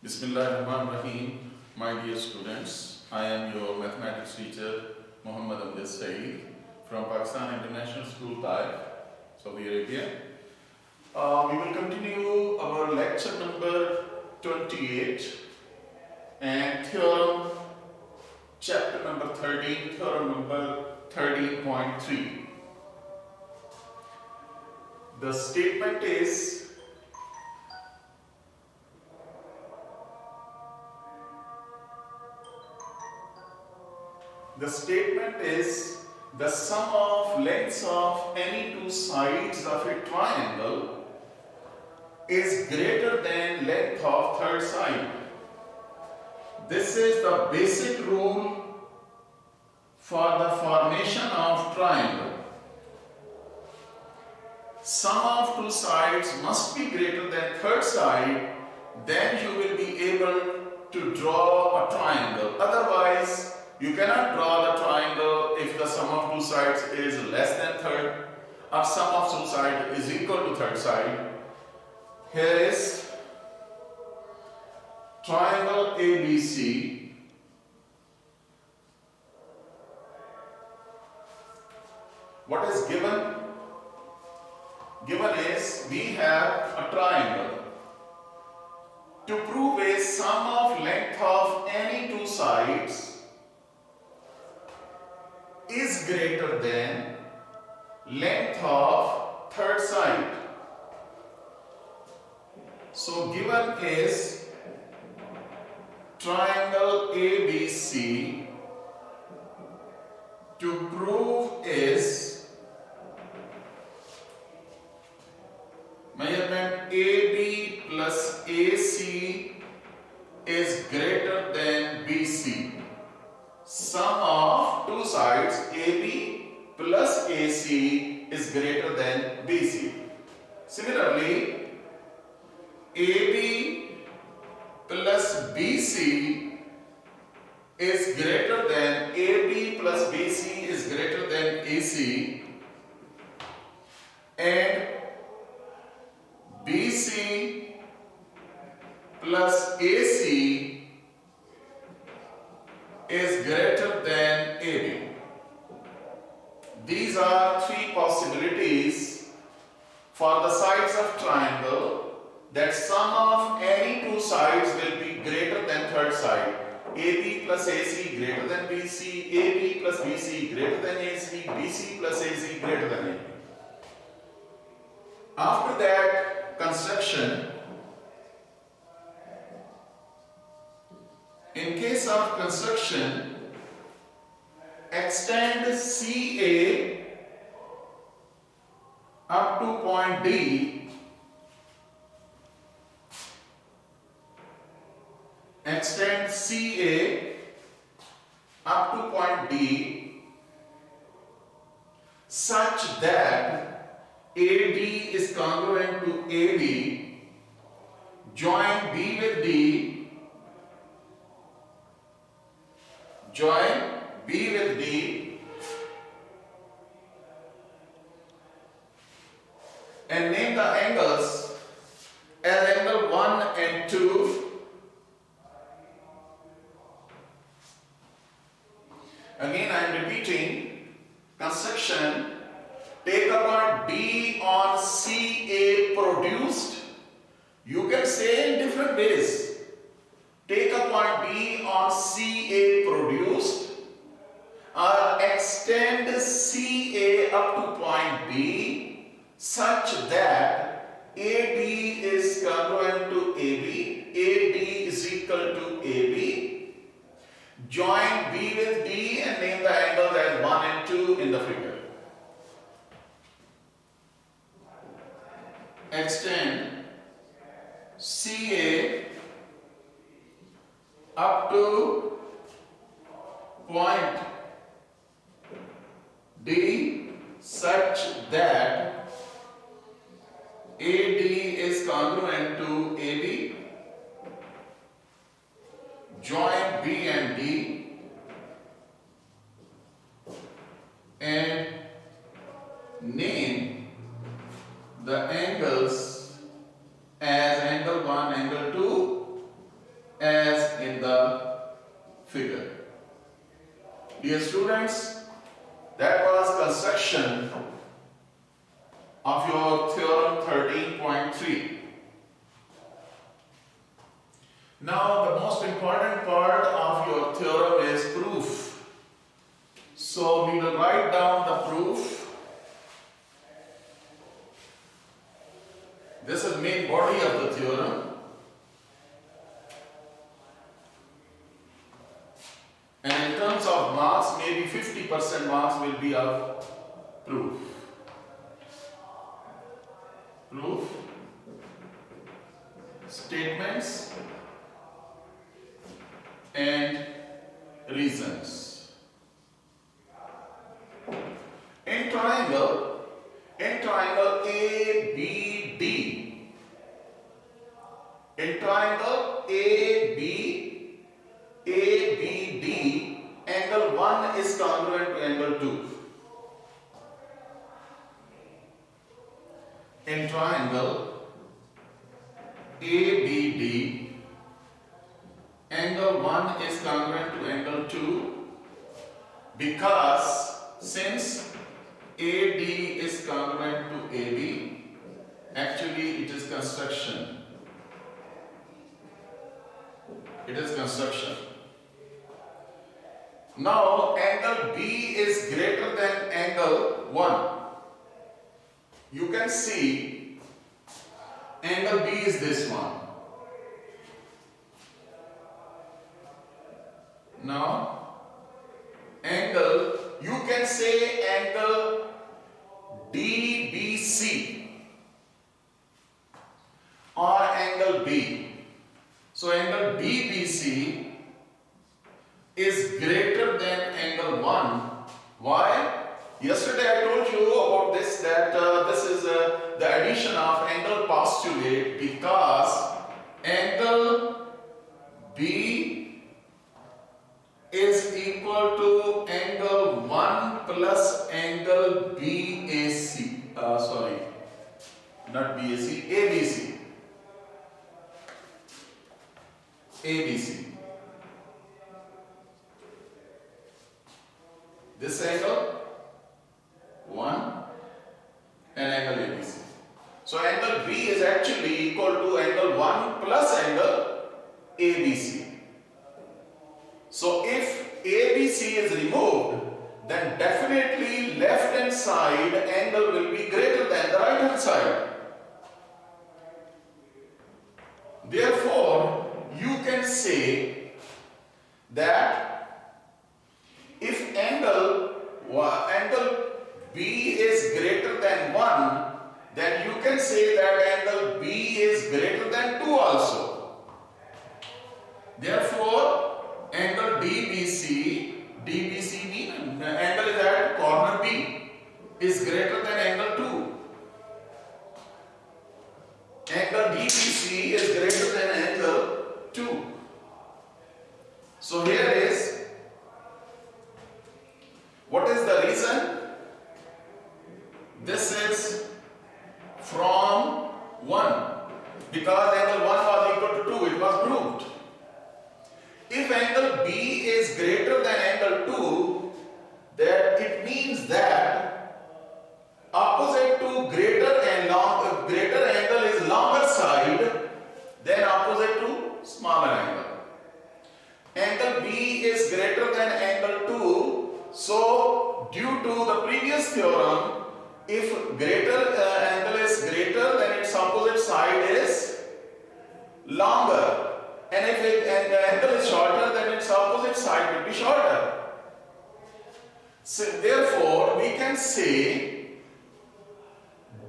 Bismillahirrahmanirrahim. My dear students, I am your mathematics teacher Muhammad Amjad Saeed from Pakistan International School, Taif, Saudi Arabia. We will continue our lecture number 28 and theorem chapter number 13, theorem number 13.3. The statement is the sum of lengths of any two sides of a triangle is greater than length of third side. This is the basic rule for the formation of triangle. Sum of two sides must be greater than third side, then you will be able to draw a triangle. Otherwise, you cannot draw the triangle if the sum of two sides is less than third or sum of two sides is equal to third side. Here is triangle ABC. What is given? Given is we have a triangle. To prove a sum of length of any two sides is greater than length of third side. So given is triangle ABC. To prove is measurement AB plus AC is greater than BC. Sum of two sides AB plus AC is greater than BC. Similarly, AB plus BC is greater than AB plus BC is greater than AC, and BC plus AC is greater than AB. These are three possibilities for the sides of triangle, that sum of any two sides will be greater than third side. AB plus AC greater than BC, AB plus BC greater than AC, BC plus AC greater than AB. After that construction, in case of construction, extend CA up to point D, extend CA up to point D such that AD is congruent to AD, join B with D, join B with D, and name the angles as angle 1 and 2. Again, I am repeating construction. Take a point D on CA produced. You can say in different ways. Take a point D on CA produced, or extend CA up to point B such that AD is congruent to AB, AD is equal to AB. Join B with D and name the angles as 1 and 2 in the figure. Extend CA up to point D such that AD is congruent to AB. Join B and D and name the angles as angle 1, angle 2 Dear students, that was construction of your theorem 13.3. Now the most important part of your theorem is proof. So we will write down the proof. This is main body of the theorem. And in terms of marks, maybe 50% marks will be of proof. Proof, statements, and reasons. In triangle ABD, in triangle ABD, angle 1 is congruent to angle 2. In triangle ABD, angle 1 is congruent to angle 2 because since AD is congruent to AB, actually it is construction. It is construction. Now angle B is greater than angle 1. You can see angle B is this one. Now angle, you can say angle DBC or angle B. So angle DBC is greater than angle 1. Why? Yesterday I told you about this, that this is the addition of angle postulate, because angle B is equal to angle 1 plus angle BAC. Sorry, not BAC, ABC. ABC. This angle 1 and angle ABC. So angle B is actually equal to angle 1 plus angle ABC. So if ABC is removed, then definitely left hand side angle will be greater than the right hand side. Therefore, you can say that if angle B is greater than 1, then you can say that angle B is greater than 2 also. Therefore, angle DBC means angle is at corner B is greater than angle 2. Angle DBC is greater than angle 2. So here is, what is the reason? This is from 1, because angle 1 was equal to 2, it was proved. If angle B is greater than angle 2, then it means that opposite to greater angle is longer side than opposite to smaller angle. Angle B is greater than angle 2, so due to the previous theorem, if angle is greater, then its opposite side is longer. And if the angle is shorter, then its opposite side will be shorter. So therefore, we can say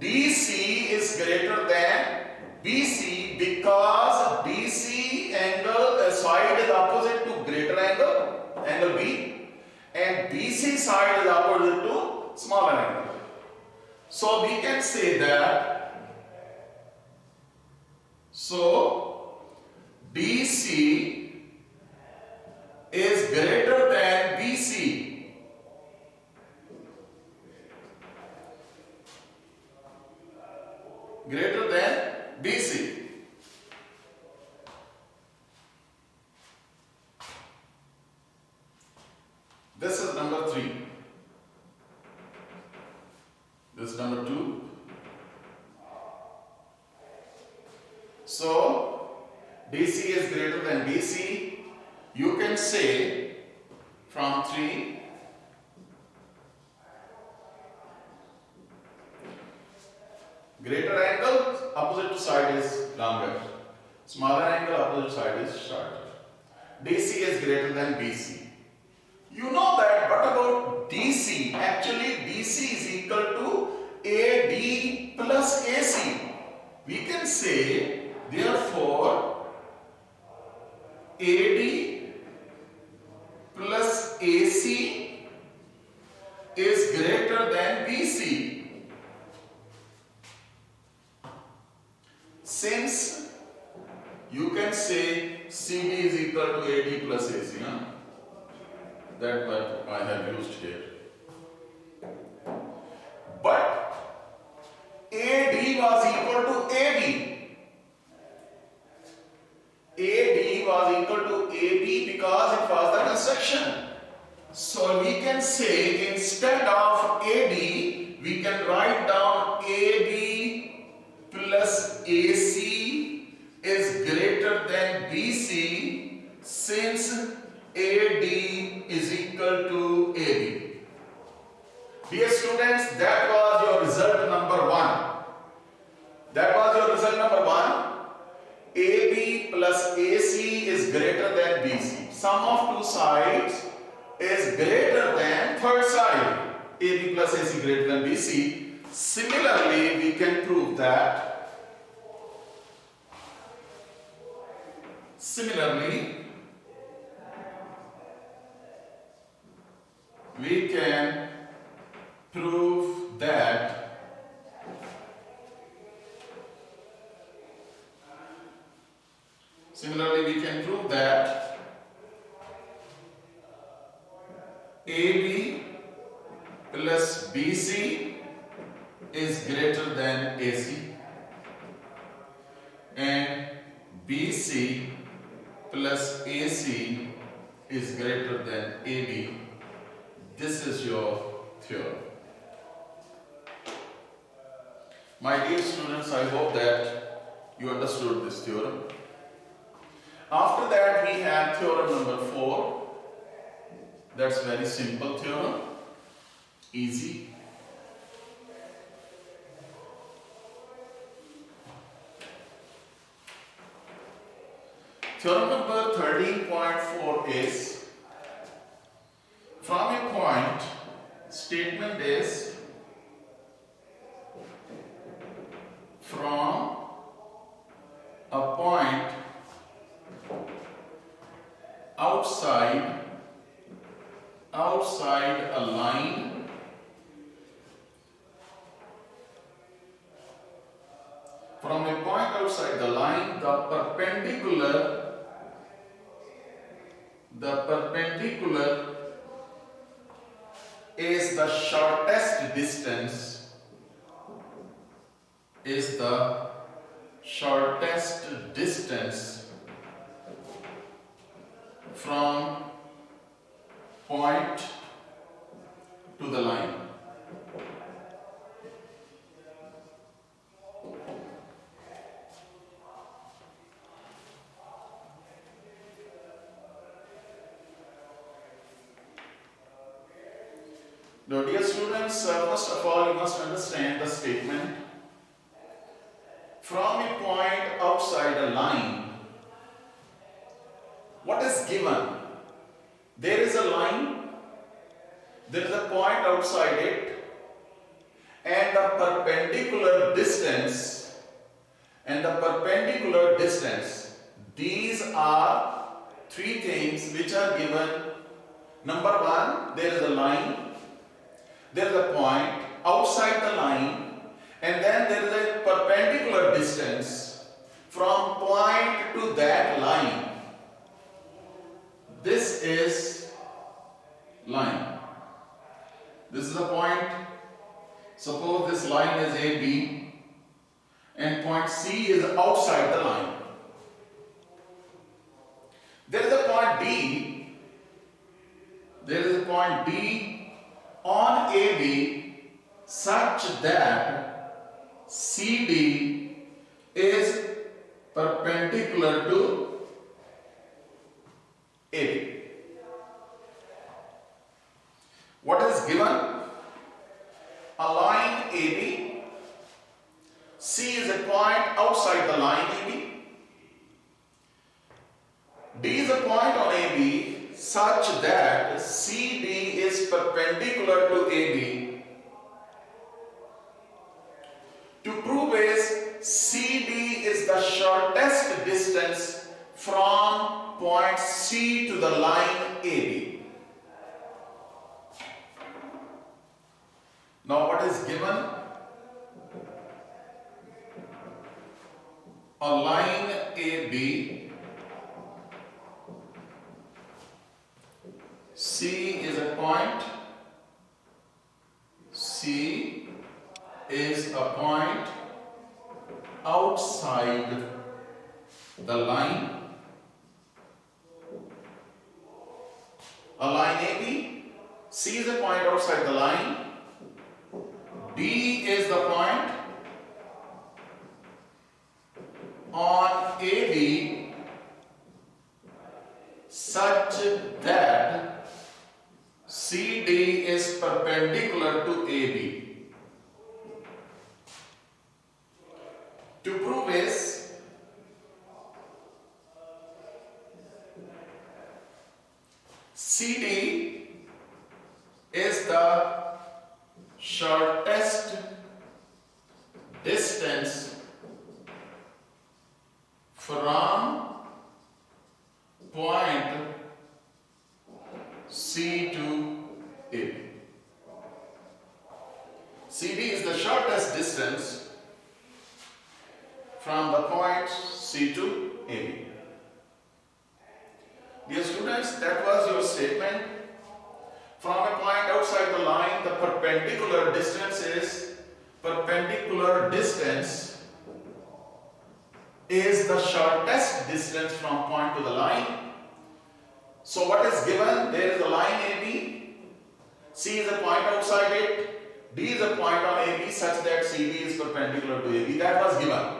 DC is greater than BC because BC angle side is opposite to greater angle B, and BC side is opposite to smaller angle. So we can say that, so DC is greater than BC. Greater than BC. This is number 3. This is number 2. So, DC is greater than BC. You can say from 3, greater angle, opposite side is longer. Smaller angle, opposite side is shorter. DC is greater than BC. You know that, but about DC, actually DC is equal to AD plus AC. We can say, therefore, AD plus AC is greater than BC. Since you can say CD is equal to AD plus AC, huh? That what I have used here. But AD was equal to AB. AD was equal to AB because it was the construction. So we can say instead of AD, we can write down AB plus AC is greater than BC since AD is equal to AB. Dear students, that was your result number 1. That was your result number 1. AB plus AC is greater than BC. Sum of two sides is greater than third side. AB plus AC greater than BC. Similarly, we can prove that. Similarly, we can prove that AB plus BC is greater than AC and BC plus AC is greater than AB. This is your theorem. My dear students, I hope that you understood this theorem. After that, we have theorem number 4. That's very simple theorem, easy. Theorem number 13.4 is, from a point, statement is, from a point outside a line from a point outside the line, the perpendicular is the shortest distance, from point to the line. Now, dear students, first of all, you must understand the statement. From a point outside a line, what is given? There is a line, there is a point outside it, and the perpendicular distance, these are three things which are given. Number 1, there is a line, there is a point outside the line, and then there is a perpendicular distance from point to that line. This is line. This is a point. Suppose this line is AB and point C is outside the line. There is a point that CD is perpendicular to AB. What is given? A line AB. C is a point outside the line AB. D is a point on AB such that CD is perpendicular to AB. To prove is CD is the shortest distance from point C to the line AB. Now what is given? A line AB. C is a point. C is a point outside the line. A line AB. C is a point outside the line. D is the point on AB such that CD is perpendicular to AB. To prove is CD is the shortest distance from point C to AB. CD is the shortest distance from the point C to AB. Dear students, that was your statement. From a point outside the line, the perpendicular distance is the shortest distance from point to the line. So what is given? There is a line AB. C is a point outside it. D is a point on AB such that CD is perpendicular to AB. That was given.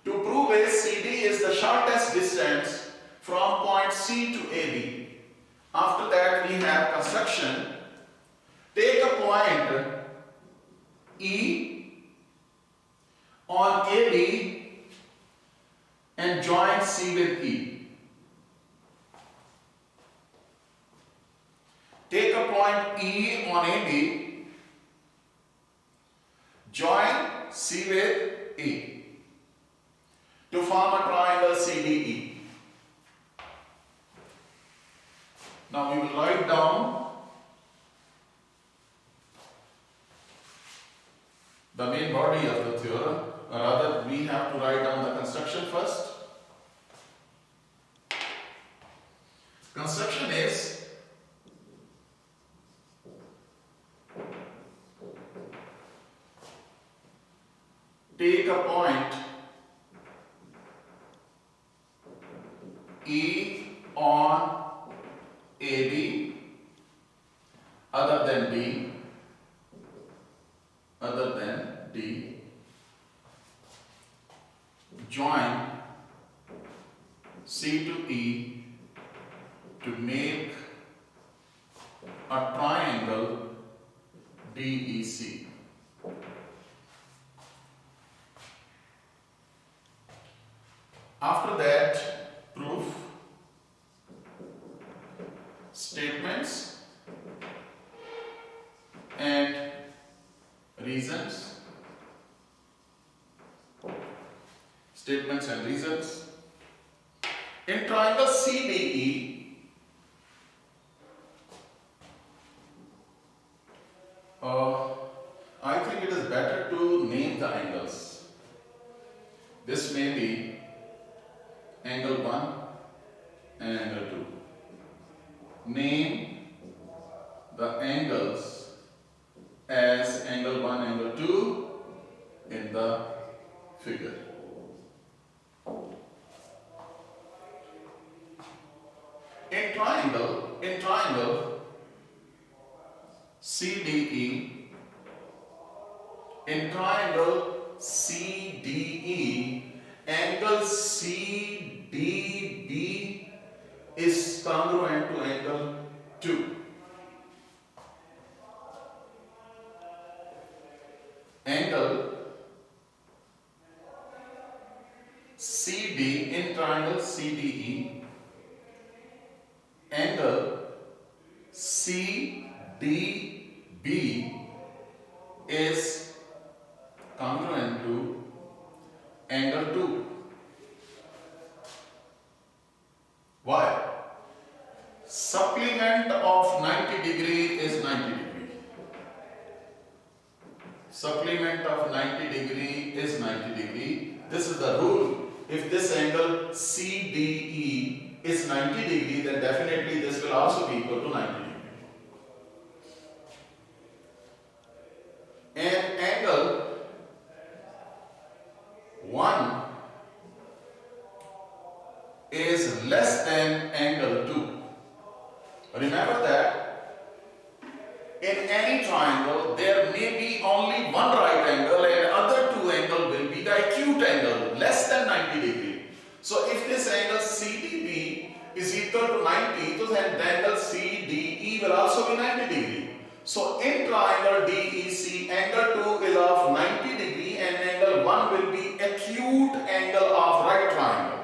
To prove is CD is the shortest distance from point C to AB. After that we have construction. Take a point E on AB and join C with E. Take a point E on AB, join C with E to form a triangle CDE. Now we will write down the main body of the theorem, or rather we have to write down the construction first. Construction is take a point E on AB other than D, join C to E to make a triangle DEC. After that, proof, statements and reasons. Statements and reasons. In triangle CDE, I think it is better to name the angles. This may be angle 1 and angle 2. Name the angles as angle 1, angle 2 in the figure. In triangle CDE, In triangle CDE, angle CDB is congruent to angle 2. Angle CD in triangle CDE, angle CDB is congruent to angle 2. Why? Supplement of 90 degree is 90 degree. Supplement of 90 degree is 90 degree. This is the rule. If this angle CDE is 90 degree, then definitely this will also be equal to 90 degree. And angle 1 is less than angle 2. Remember that in any triangle there may be only one right angle and other two angle will be the acute angle less than 90 degree. So if this angle CDB is equal to 90, so then the angle CDE will also be 90 degree. So in triangle DEC, angle 2 is of 90 degree and angle 1 will be acute angle of right triangle.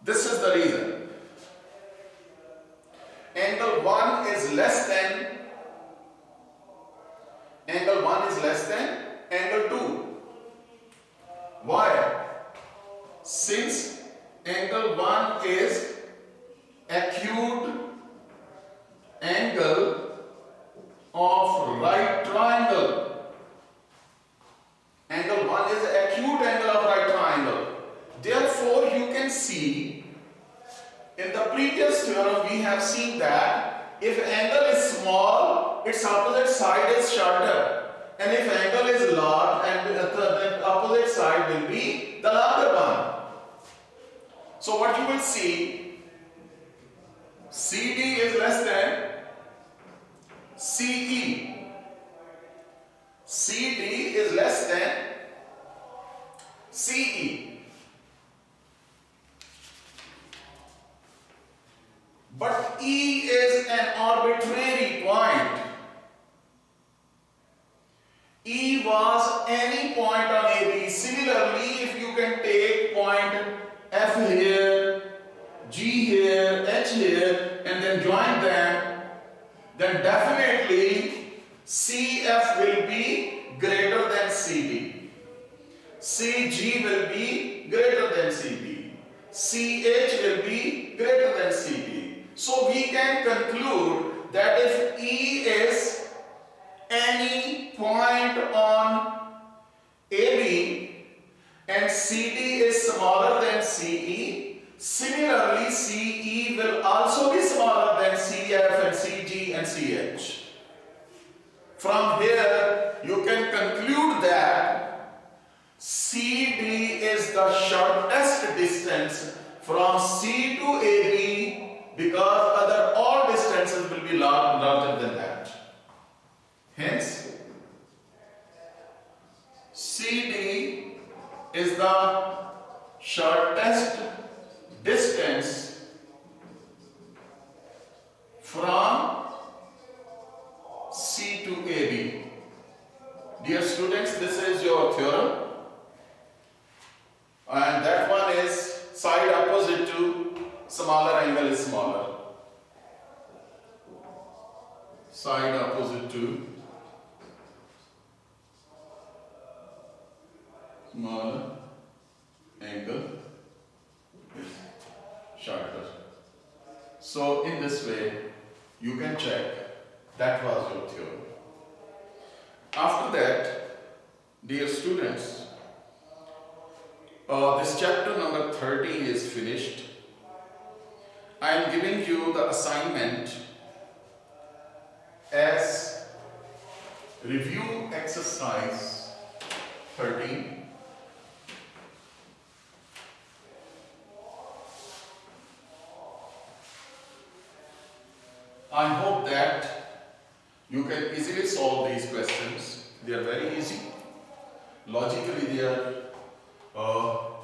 This is the reason. Angle 1 is less than angle 2. Why? Since angle 1 is acute angle of right triangle. Angle 1 is acute angle of right triangle. Therefore, you can see in the previous theorem we have seen that if angle is small, its opposite side is shorter. And if angle is large, and the opposite side will be the larger one. So what you will see, CD is less than CE. CD is less than CE. But E is an arbitrary point. E was any point on AB. Similarly, if you can take point F here, G here, H here, and then join them, then definitely CF will be greater than CD. CG will be greater than CD. CH will be greater than CD. So we can conclude that if E is any point on AB and CD is smaller than CE, similarly CE will also be smaller than CF and CG and CH. From here you can conclude that CD is the shortest distance from C to AB, because all distances will be larger than that. Hence, CD is the shortest distance from C to AB. Dear students, this is your theorem, and that one is side opposite to smaller angle is smaller. Side opposite to smaller angle is shorter. So in this way you can check that was your theorem. After that, dear students, this chapter number 13 is finished. I am giving you the assignment as review exercise 13. I hope that you can easily solve these questions. They are very easy. Logically, they are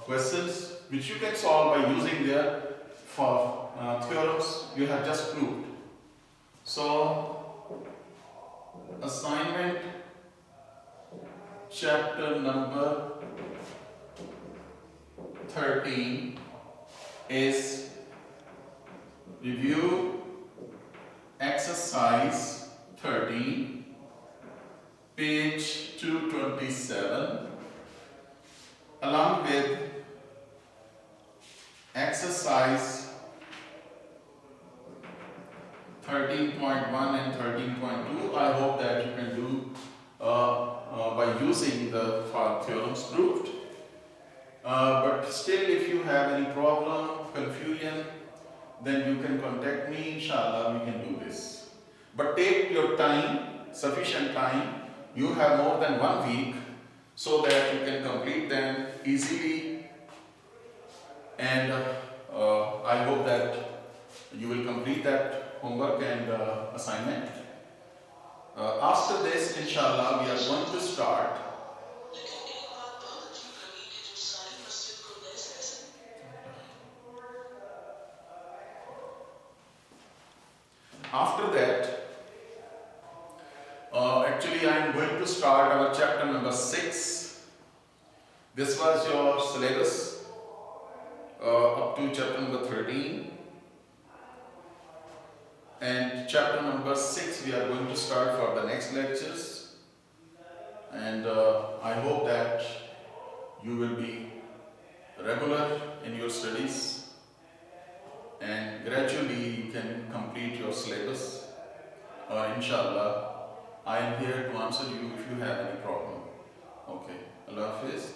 questions which you can solve by using their theorems you have just proved. So, assignment chapter number 13 is review exercise 13, page 227, along with exercise 13.1 and 13.2. I hope that you can do by using the theorems proved. But still, if you have any problem, confusion, then you can contact me. Inshallah, we can do this. But take your time, sufficient time. You have more than 1 week, so that you can complete them easily. And I hope that you will complete that homework and assignment. After this, inshallah, we are going to start after that. Actually, I am going to start our chapter number 6. This was your syllabus up to chapter number 13. And chapter number 6 we are going to start for the next lectures. And I hope that you will be regular in your studies and gradually you can complete your syllabus. Inshallah, I am here to answer you if you have any problem. Okay, Allah Hafiz.